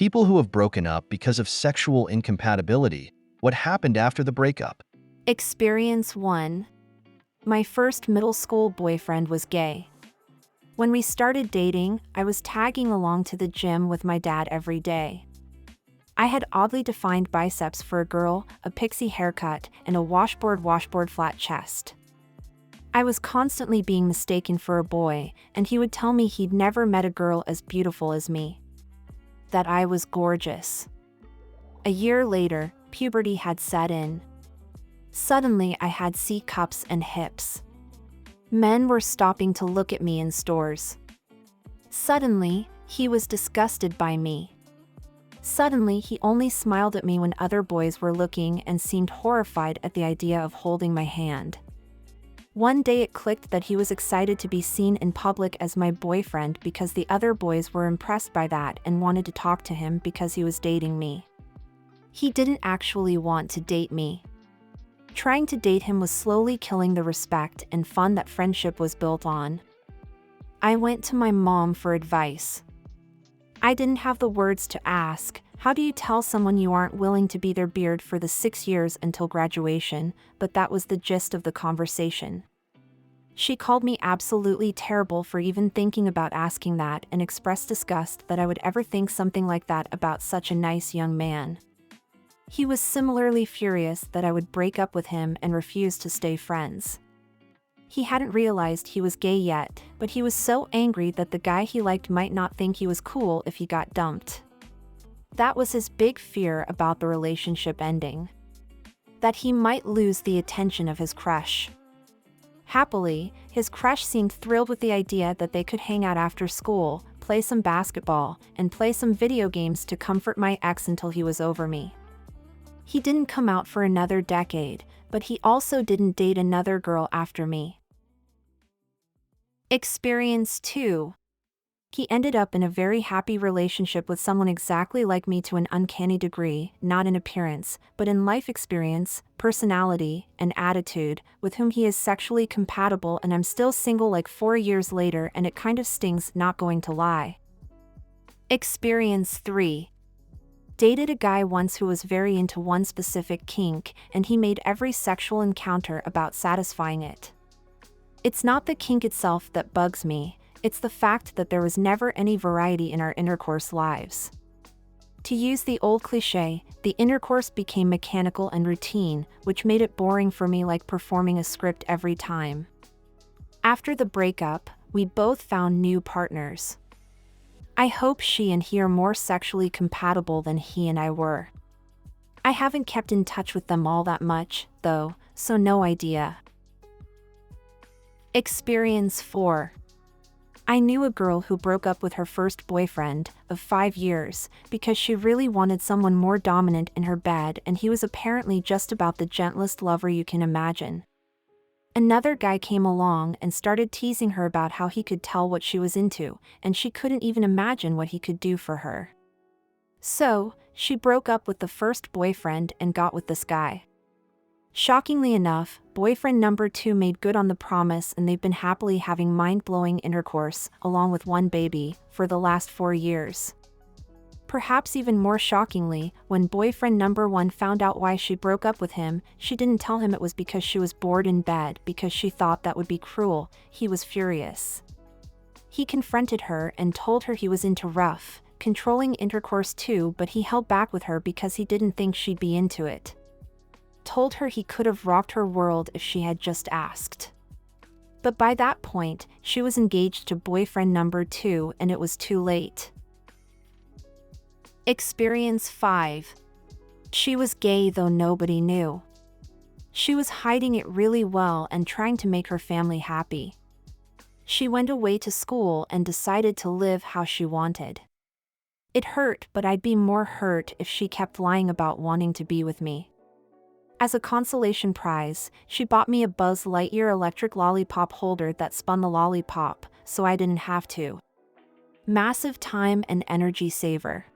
People who have broken up because of sexual incompatibility. What happened after the breakup? Experience 1. My first middle school boyfriend was gay. When we started dating, I was tagging along to the gym with my dad every day. I had oddly defined biceps for a girl, a pixie haircut, and a washboard flat chest. I was constantly being mistaken for a boy, and he would tell me he'd never met a girl as beautiful as me. That I was gorgeous. A year later, puberty had set in. Suddenly, I had C cups and hips. Men were stopping to look at me in stores. Suddenly, he was disgusted by me. Suddenly, he only smiled at me when other boys were looking and seemed horrified at the idea of holding my hand. One day it clicked that he was excited to be seen in public as my boyfriend because the other boys were impressed by that and wanted to talk to him because he was dating me. He didn't actually want to date me. Trying to date him was slowly killing the respect and fun that friendship was built on. I went to my mom for advice. I didn't have the words to ask, how do you tell someone you aren't willing to be their beard for the 6 years until graduation, but that was the gist of the conversation. She called me absolutely terrible for even thinking about asking that and expressed disgust that I would ever think something like that about such a nice young man. He was similarly furious that I would break up with him and refuse to stay friends. He hadn't realized he was gay yet, but he was so angry that the guy he liked might not think he was cool if he got dumped. That was his big fear about the relationship ending. That he might lose the attention of his crush. Happily, his crush seemed thrilled with the idea that they could hang out after school, play some basketball, and play some video games to comfort my ex until he was over me. He didn't come out for another decade, but he also didn't date another girl after me. Experience 2. He ended up in a very happy relationship with someone exactly like me to an uncanny degree, not in appearance, but in life experience, personality, and attitude, with whom he is sexually compatible, and I'm still single like 4 years later, and it kind of stings, not going to lie. Experience 3. Dated a guy once who was very into one specific kink, and he made every sexual encounter about satisfying it. It's not the kink itself that bugs me, it's the fact that there was never any variety in our intercourse lives. To use the old cliche, the intercourse became mechanical and routine, which made it boring for me, like performing a script every time. After the breakup, we both found new partners. I hope she and he are more sexually compatible than he and I were. I haven't kept in touch with them all that much, though, so no idea. Experience 4. I knew a girl who broke up with her first boyfriend, of 5 years, because she really wanted someone more dominant in her bed, and he was apparently just about the gentlest lover you can imagine. Another guy came along and started teasing her about how he could tell what she was into, and she couldn't even imagine what he could do for her. So, she broke up with the first boyfriend and got with this guy. Shockingly enough, boyfriend number 2 made good on the promise, and they've been happily having mind-blowing intercourse, along with one baby, for the last 4 years. Perhaps even more shockingly, when boyfriend number 1 found out why she broke up with him, she didn't tell him it was because she was bored in bed, because she thought that would be cruel. He was furious. He confronted her and told her he was into rough, controlling intercourse too, but he held back with her because he didn't think she'd be into it. Told her he could have rocked her world if she had just asked. But by that point, she was engaged to boyfriend number 2, and it was too late. Experience 5. She was gay, though nobody knew. She was hiding it really well and trying to make her family happy. She went away to school and decided to live how she wanted. It hurt, but I'd be more hurt if she kept lying about wanting to be with me. As a consolation prize, she bought me a Buzz Lightyear electric lollipop holder that spun the lollipop, so I didn't have to. Massive time and energy saver.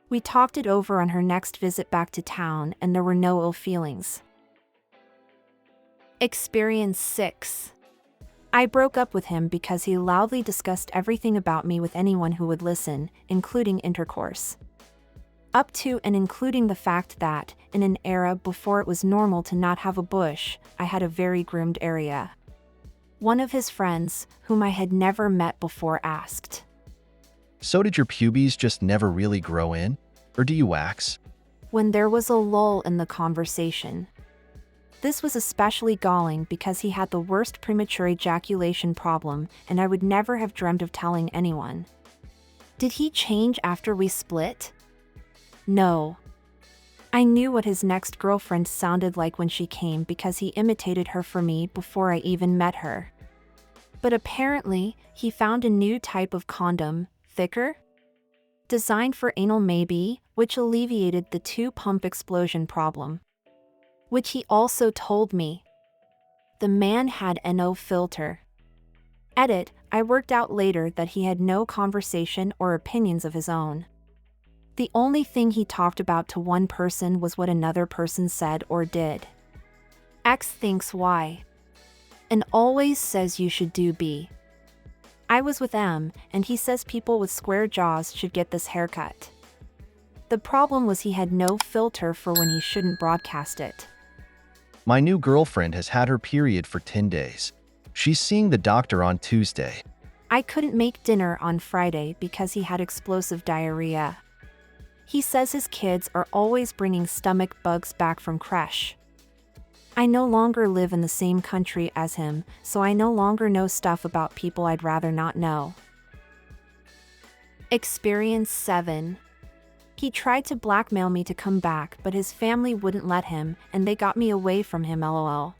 We talked it over on her next visit back to town, and there were no ill feelings. Experience 6. I broke up with him because he loudly discussed everything about me with anyone who would listen, including intercourse. Up to and including the fact that, in an era before it was normal to not have a bush, I had a very groomed area. One of his friends, whom I had never met before, asked, So did your pubes just never really grow in? Or do you wax? when there was a lull in the conversation. This was especially galling because he had the worst premature ejaculation problem, and I would never have dreamed of telling anyone. Did he change after we split? No. I knew what his next girlfriend sounded like when she came because he imitated her for me before I even met her. But apparently, he found a new type of condom, thicker? Designed for anal maybe, which alleviated the two-pump explosion problem. Which he also told me. The man had no filter. Edit, I worked out later that he had no conversation or opinions of his own. The only thing he talked about to one person was what another person said or did. X thinks Y. And always says you should do B. I was with M, and he says people with square jaws should get this haircut. The problem was he had no filter for when he shouldn't broadcast it. My new girlfriend has had her period for 10 days. She's seeing the doctor on Tuesday. I couldn't make dinner on Friday because he had explosive diarrhea. He says his kids are always bringing stomach bugs back from creche. I no longer live in the same country as him, so I no longer know stuff about people I'd rather not know. Experience 7. He tried to blackmail me to come back, but his family wouldn't let him, and they got me away from him, lol.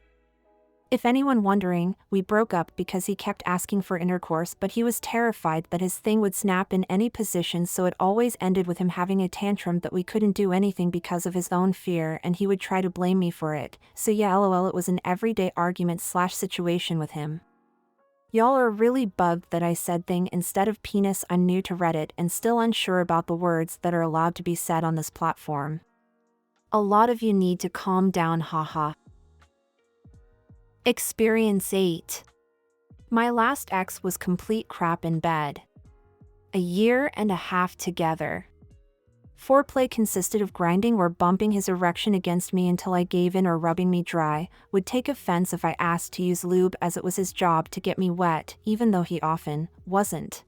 If anyone wondering, we broke up because he kept asking for intercourse, but he was terrified that his thing would snap in any position, so it always ended with him having a tantrum that we couldn't do anything because of his own fear, and he would try to blame me for it. So yeah, lol, it was an everyday argument/situation with him. Y'all are really bugged that I said thing instead of penis. I'm new to Reddit and still unsure about the words that are allowed to be said on this platform. A lot of you need to calm down, haha. Experience 8. My last ex was complete crap in bed. A year and a half together. Foreplay consisted of grinding or bumping his erection against me until I gave in or rubbing me dry, would take offense if I asked to use lube as it was his job to get me wet, even though he often wasn't.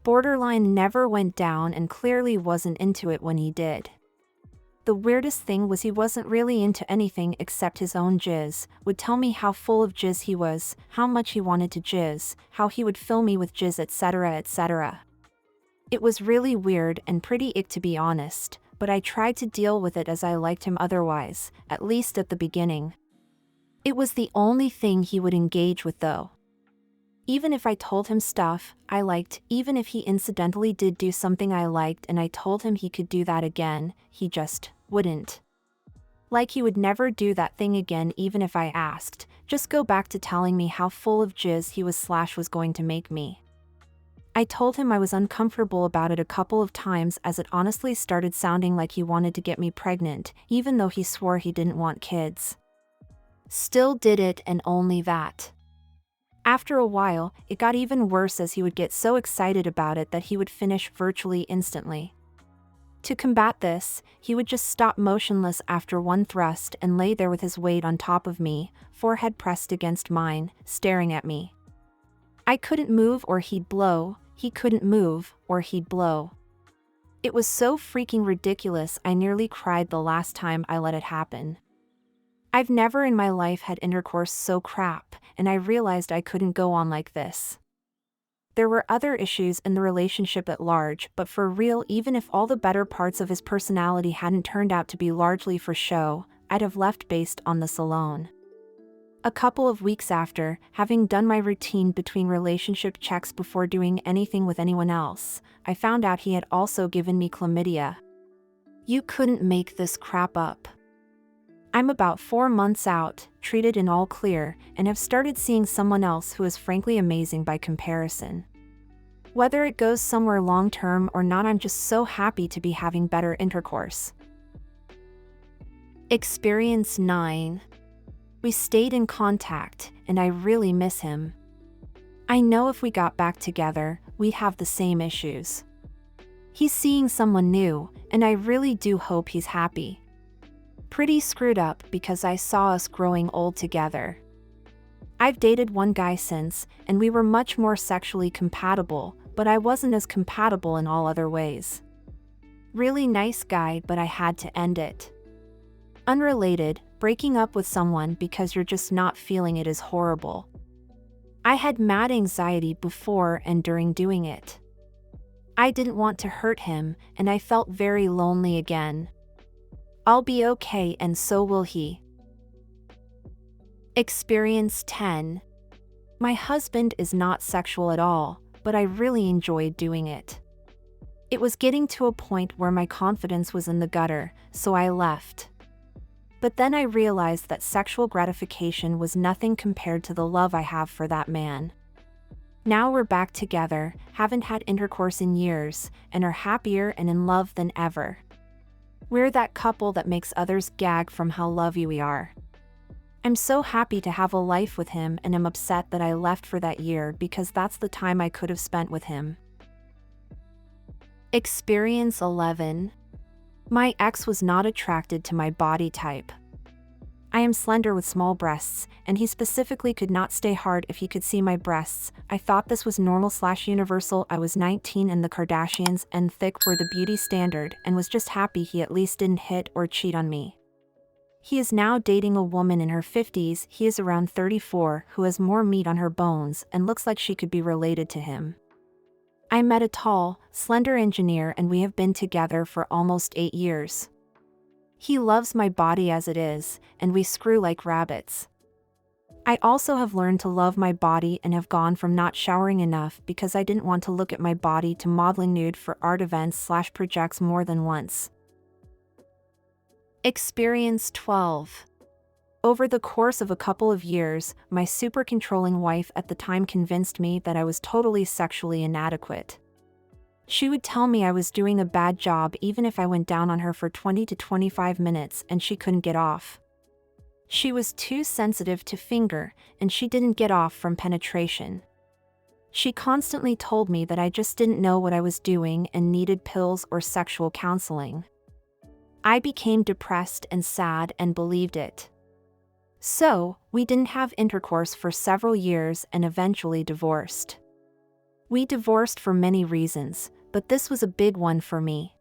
Borderline never went down and clearly wasn't into it when he did. The weirdest thing was he wasn't really into anything except his own jizz, would tell me how full of jizz he was, how much he wanted to jizz, how he would fill me with jizz, etc., etc. It was really weird and pretty ick to be honest, but I tried to deal with it as I liked him otherwise, at least at the beginning. It was the only thing he would engage with though. Even if I told him stuff I liked, even if he incidentally did do something I liked and I told him he could do that again, he just wouldn't. Like he would never do that thing again even if I asked, just go back to telling me how full of jizz he was going to make me. I told him I was uncomfortable about it a couple of times as it honestly started sounding like he wanted to get me pregnant, even though he swore he didn't want kids. Still did it and only that. After a while, it got even worse as he would get so excited about it that he would finish virtually instantly. To combat this, he would just stop motionless after one thrust and lay there with his weight on top of me, forehead pressed against mine, staring at me. I couldn't move or he'd blow, he couldn't move or he'd blow. It was so freaking ridiculous I nearly cried the last time I let it happen. I've never in my life had intercourse so crap, and I realized I couldn't go on like this. There were other issues in the relationship at large, but for real, even if all the better parts of his personality hadn't turned out to be largely for show, I'd have left based on this alone. A couple of weeks after, having done my routine between relationship checks before doing anything with anyone else, I found out he had also given me chlamydia. You couldn't make this crap up. I'm about 4 months out, treated in all clear, and have started seeing someone else who is frankly amazing by comparison. Whether it goes somewhere long term or not, I'm just so happy to be having better intercourse. Experience 9. We stayed in contact, and I really miss him. I know if we got back together, we'd have the same issues. He's seeing someone new, and I really do hope he's happy. Pretty screwed up because I saw us growing old together. I've dated one guy since, and we were much more sexually compatible, but I wasn't as compatible in all other ways. Really nice guy, but I had to end it. Unrelated, breaking up with someone because you're just not feeling it is horrible. I had mad anxiety before and during doing it. I didn't want to hurt him, and I felt very lonely again. I'll be okay, and so will he. Experience 10. My husband is not sexual at all, but I really enjoyed doing it. It was getting to a point where my confidence was in the gutter, so I left. But then I realized that sexual gratification was nothing compared to the love I have for that man. Now we're back together, haven't had intercourse in years, and are happier and in love than ever. We're that couple that makes others gag from how lovey we are. I'm so happy to have a life with him, and am upset that I left for that year because that's the time I could have spent with him. Experience 11. My ex was not attracted to my body type. I am slender with small breasts, and he specifically could not stay hard if he could see my breasts. I thought this was normal/universal. I was 19 and the Kardashians and thick were the beauty standard, and was just happy he at least didn't hit or cheat on me. He is now dating a woman in her 50s, he is around 34, who has more meat on her bones and looks like she could be related to him. I met a tall, slender engineer and we have been together for almost 8 years. He loves my body as it is, and we screw like rabbits. I also have learned to love my body and have gone from not showering enough because I didn't want to look at my body to modeling nude for art events/projects more than once. Experience 12. Over the course of a couple of years, my super controlling wife at the time convinced me that I was totally sexually inadequate. She would tell me I was doing a bad job even if I went down on her for 20 to 25 minutes and she couldn't get off. She was too sensitive to finger, and she didn't get off from penetration. She constantly told me that I just didn't know what I was doing and needed pills or sexual counseling. I became depressed and sad and believed it. So, we didn't have intercourse for several years and eventually divorced. We divorced for many reasons, but this was a big one for me.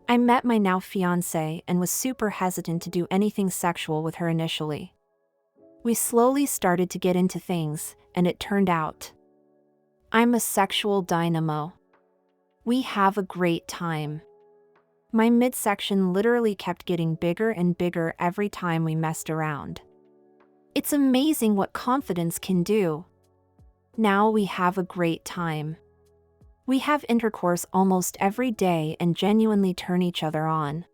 I met my now fiancé and was super hesitant to do anything sexual with her initially. We slowly started to get into things, and it turned out. I'm a sexual dynamo. We have a great time. My midsection literally kept getting bigger and bigger every time we messed around. It's amazing what confidence can do. Now we have a great time. We have intercourse almost every day and genuinely turn each other on.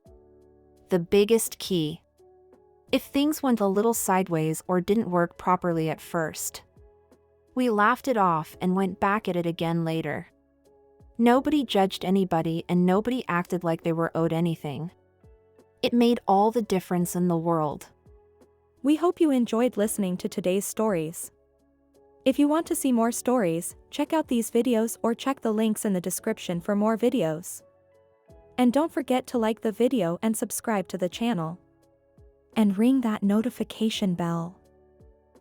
The biggest key. If things went a little sideways or didn't work properly at first, we laughed it off and went back at it again later. Nobody judged anybody and nobody acted like they were owed anything. It made all the difference in the world. We hope you enjoyed listening to today's stories. If you want to see more stories, check out these videos or check the links in the description for more videos. And don't forget to like the video and subscribe to the channel. And ring that notification bell.